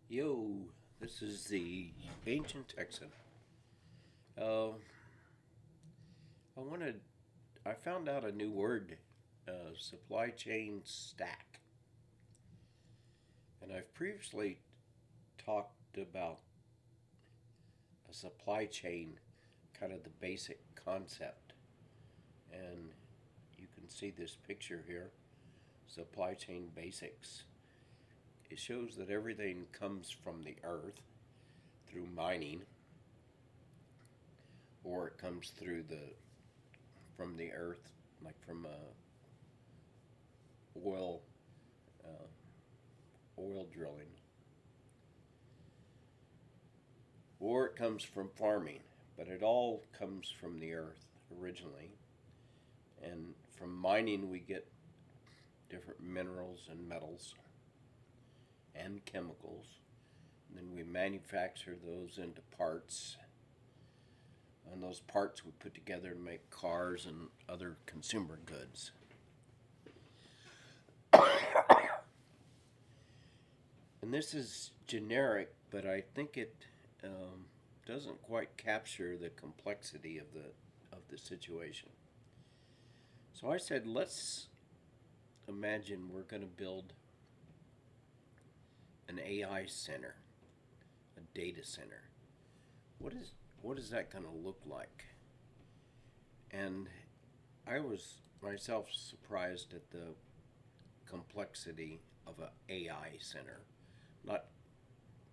Yo, this is the Ancient Texan. Uh, I wanted, I found out a new word, supply chain stack. And I've previously talked about a supply chain, kind of the basic concept. And you can see this picture here, supply chain basics. It shows that everything comes from the earth through mining, or it comes through from the earth, like from oil uh, oil drilling, or it comes from farming, but it all comes from the earth originally. And from mining, we get different minerals and metals and chemicals. And then we manufacture those into parts, and those parts we put together to make cars and other consumer goods. And this is generic, but I think it doesn't quite capture the complexity of the situation. So I said, let's imagine we're going to build an AI center, a data center. What is what is that going to look like? And I was myself surprised at the complexity of an AI center. Not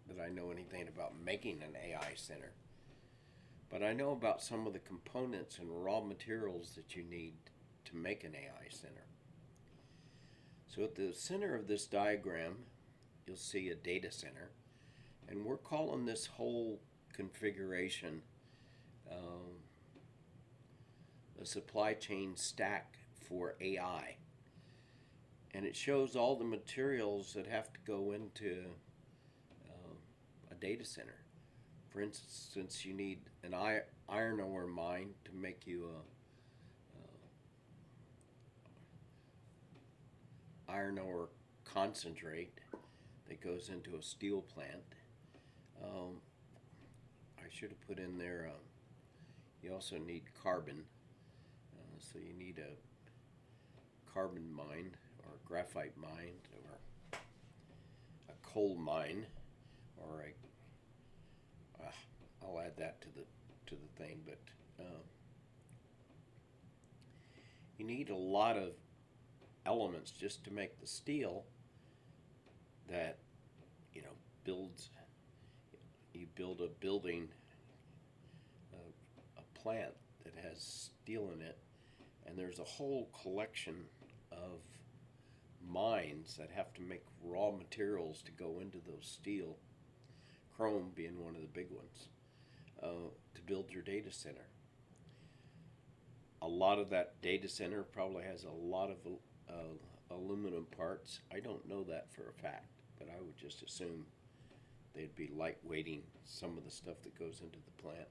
that I know anything about making an AI center, but I know about some of the components and raw materials that you need to make an AI center. So at the center of this diagram, you'll see a data center, and we're calling this whole configuration um, a supply chain stack for AI. And it shows all the materials that have to go into a data center. For instance, you need an iron ore mine to make you a iron ore concentrate that goes into a steel plant. Um, I should have put in there. You also need carbon, so you need a carbon mine or a graphite mine or a coal mine or I'll add that to the thing. But you need a lot of elements just to make the steel that you know builds. You build a building, a plant that has steel in it, and there's a whole collection of mines that have to make raw materials to go into those steel, chrome being one of the big ones, to build your data center. A lot of that data center probably has a lot of aluminum parts. I don't know that for a fact, but I would just assume they'd be lightweighting some of the stuff that goes into the plant.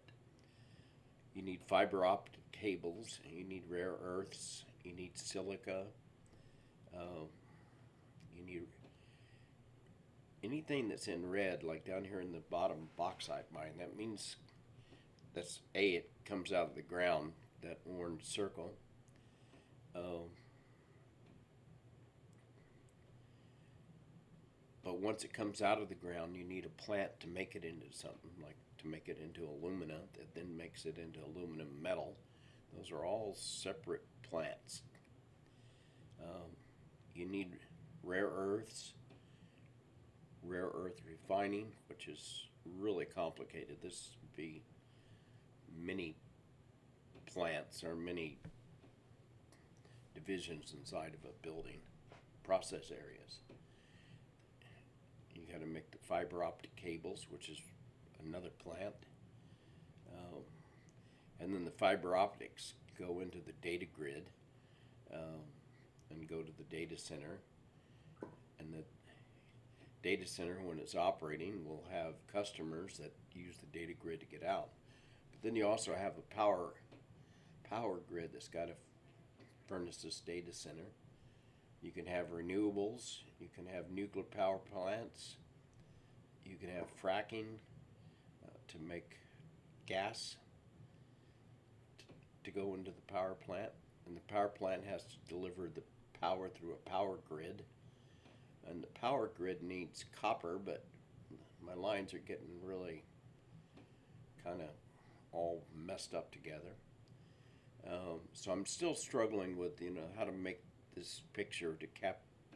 You need fiber optic cables, you need rare earths, you need silica, uh, you need anything that's in red, like down here in the bottom bauxite mine. That means that's it comes out of the ground, that orange circle. Uh, but once it comes out of the ground, you need a plant to make it into something, like to make it into alumina, that then makes it into aluminum metal. Those are all separate plants. Um, you need rare earths, rare earth refining, which is really complicated. This would be many plants or many divisions inside of a building, process areas. You got to make the fiber optic cables, which is another plant. Um, and then the fiber optics go into the data grid um, and go to the data center. And the data center, when it's operating, will have customers that use the data grid to get out. But then you also have a power grid that's got to furnace this data center. You can have renewables. You can have nuclear power plants. You can have fracking to make gas to go into the power plant, and the power plant has to deliver the power through a power grid, and the power grid needs copper, but my lines are getting really kind of all messed up together. So I'm still struggling with how to make this picture to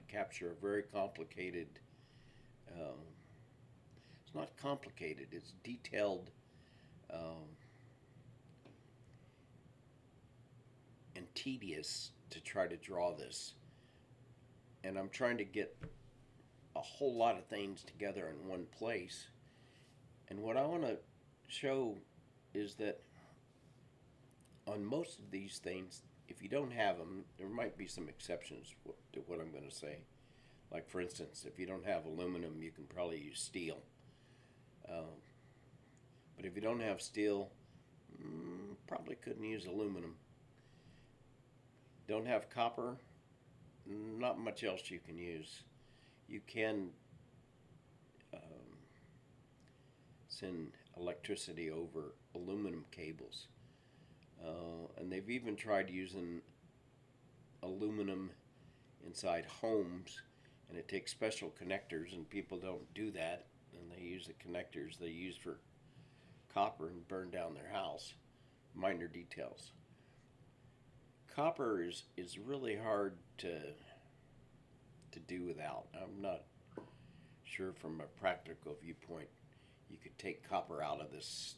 capture a very complicated. Um, it's not complicated. It's detailed um, and tedious to try to draw this, and I'm trying to get a whole lot of things together in one place. And what I want to show is that on most of these things, if you don't have them, there might be some exceptions to what I'm going to say. Like, for instance, if you don't have aluminum, you can probably use steel. Um, but if you don't have steel, probably couldn't use aluminum. Don't have copper, not much else you can use. You can send electricity over aluminum cables. And they've even tried using aluminum inside homes, and it takes special connectors, and people don't do that, and they use the connectors they use for copper and burn down their house. Minor details. Copper is really hard to do without. I'm not sure from a practical viewpoint you could take copper out of this.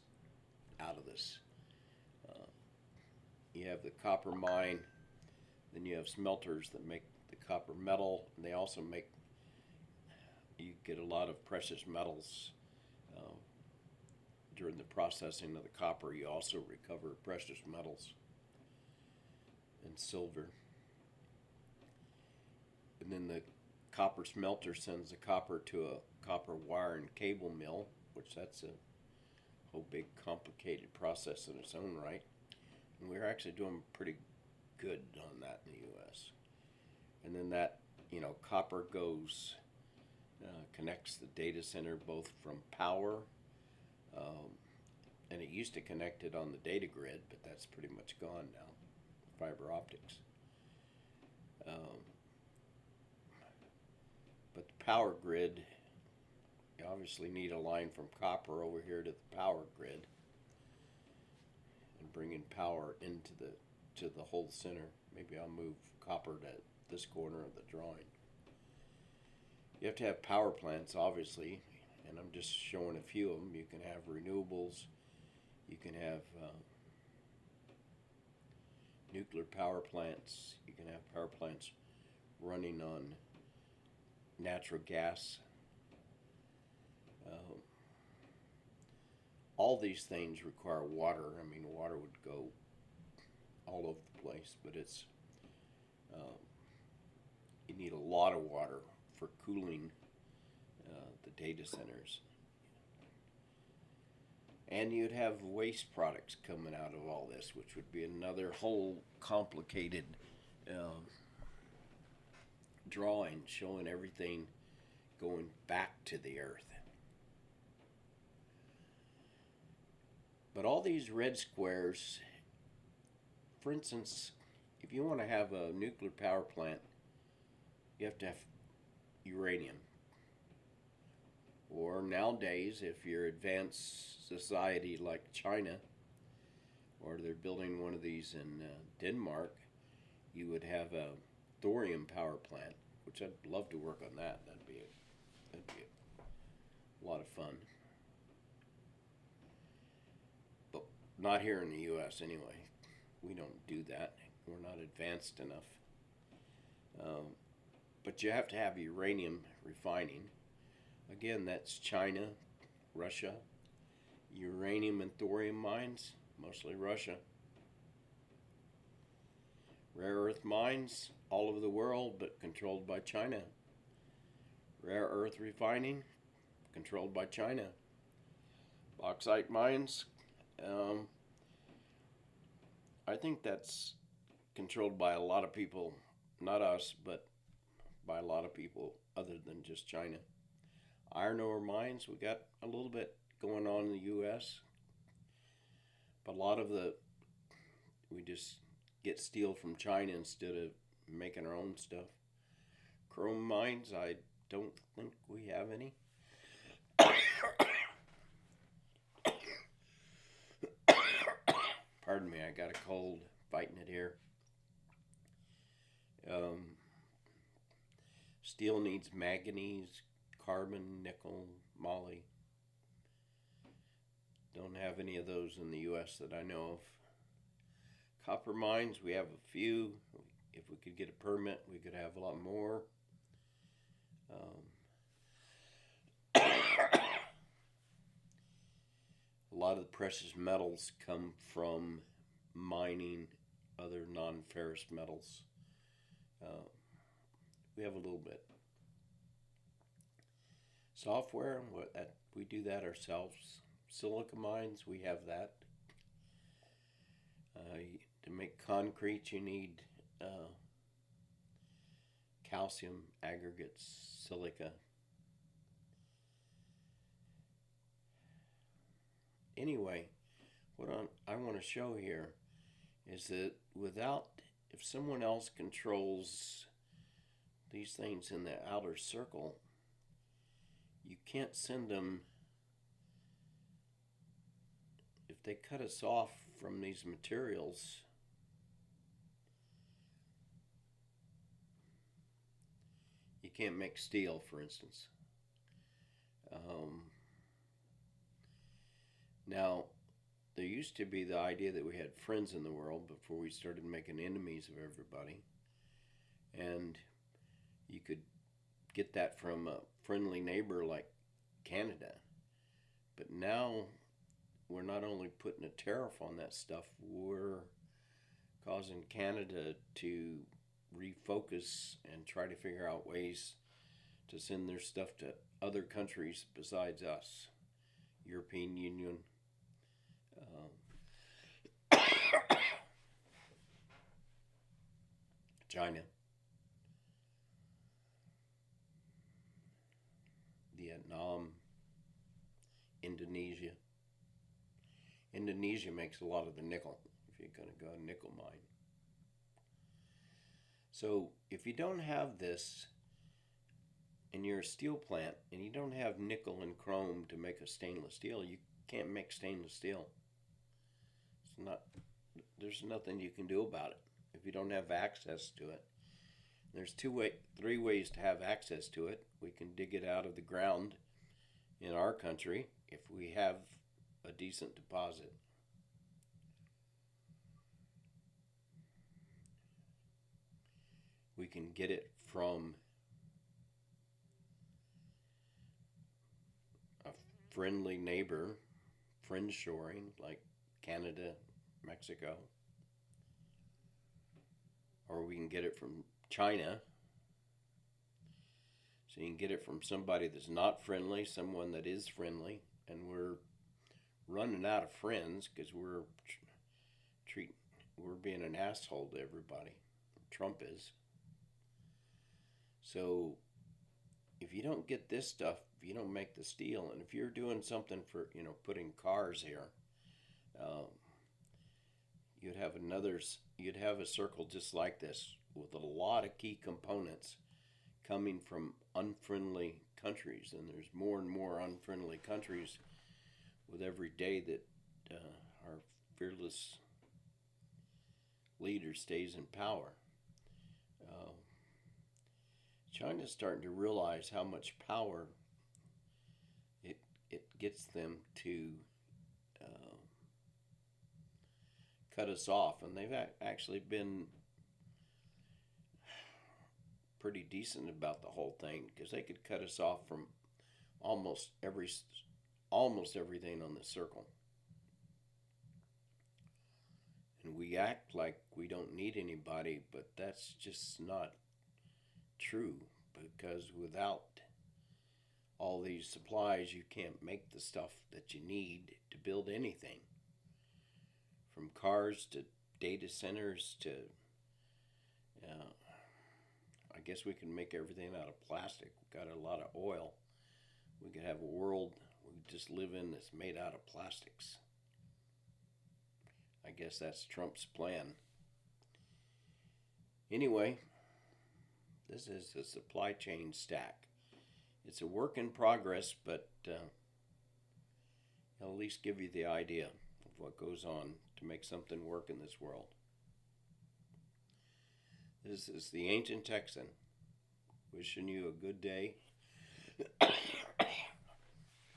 You have the copper mine, then you have smelters that make the copper metal, and they also make, you get a lot of precious metals during the processing of the copper. You also recover precious metals and silver. And then the copper smelter sends the copper to a copper wire and cable mill, which that's a whole big complicated process in its own right. And we're actually doing pretty good on that in the U.S. And then that, copper goes, connects the data center both from power, and it used to connect it on the data grid, but that's pretty much gone now, fiber optics. But the power grid, you obviously need a line from copper over here to the power grid, and bringing power into the whole center. Maybe I'll move copper to this corner of the drawing. You have to have power plants, obviously, and I'm just showing a few of them. You can have renewables. You can have nuclear power plants. You can have power plants running on natural gas. All these things require water. I mean, water would go all over the place, but you need a lot of water for cooling the data centers. And you'd have waste products coming out of all this, which would be another whole complicated drawing showing everything going back to the earth. But all these red squares, for instance, if you want to have a nuclear power plant, you have to have uranium. Or nowadays, if you're advanced society like China, or they're building one of these in Denmark, you would have a thorium power plant, which I'd love to work on that. That'd be a lot of fun. But not here in the U.S. anyway. We don't do that. We're not advanced enough. But you have to have uranium refining. Again, that's China, Russia. Uranium and thorium mines, mostly Russia. Rare earth mines, all over the world, but controlled by China. Rare earth refining, controlled by China. Bauxite mines, I think that's controlled by a lot of people, not us, but by a lot of people other than just China. Iron ore mines, we got a little bit going on in the U.S., but a lot of we just get steel from China instead of making our own stuff. Chrome mines, I don't think we have any. Pardon me, I got a cold fighting it here. Um, Steel needs manganese, carbon, nickel, moly. Don't have any of those in the U.S. that I know of. Copper mines, we have a few. If we could get a permit, we could have a lot more. A lot of the precious metals come from mining other non-ferrous metals. Uh, we have a little bit. Software, we do that ourselves. Silica mines, we have that. To make concrete, you need calcium aggregates, silica. Anyway, I want to show here is that if someone else controls these things in the outer circle, you can't send them. If they cut us off from these materials, you can't make steel, for instance. Now, there used to be the idea that we had friends in the world before we started making enemies of everybody. And you could get that from a friendly neighbor like Canada. But now we're not only putting a tariff on that stuff, we're causing Canada to refocus and try to figure out ways to send their stuff to other countries besides us. European Union. China. Vietnam. Indonesia. Indonesia makes a lot of the nickel, if you're going to go nickel mine. So if you don't have this and you're a steel plant and you don't have nickel and chrome to make a stainless steel, you can't make stainless steel. There's nothing you can do about it if you don't have access to it. There's three ways to have access to it. We can dig it out of the ground in our country if we have a decent deposit. We can get it from a friendly neighbor, friend shoring like Canada, Mexico. Or we can get it from China. So you can get it from somebody that's not friendly, someone that is friendly, and we're running out of friends because we're being an asshole to everybody. Trump is. So if you don't get this stuff, if you don't make the steel, and if you're doing something for putting cars here, you'd have a circle just like this with a lot of key components coming from unfriendly countries, and there's more and more unfriendly countries with every day that our fearless leader stays in power. China's starting to realize how much power it gets them to cut us off, and they've actually been pretty decent about the whole thing because they could cut us off from almost everything on the circle. And we act like we don't need anybody, but that's just not true, because without all these supplies, you can't make the stuff that you need to build anything. From cars to data centers to, I guess we can make everything out of plastic. We've got a lot of oil. could have a world we just live in that's made out of plastics. I guess that's Trump's plan. Anyway, this is a supply chain stack. It's a work in progress, but I'll at least give you the idea of what goes on to make something work in this world. This is the Ancient Texan wishing you a good day.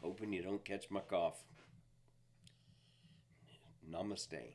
Hoping you don't catch my cough. Namaste.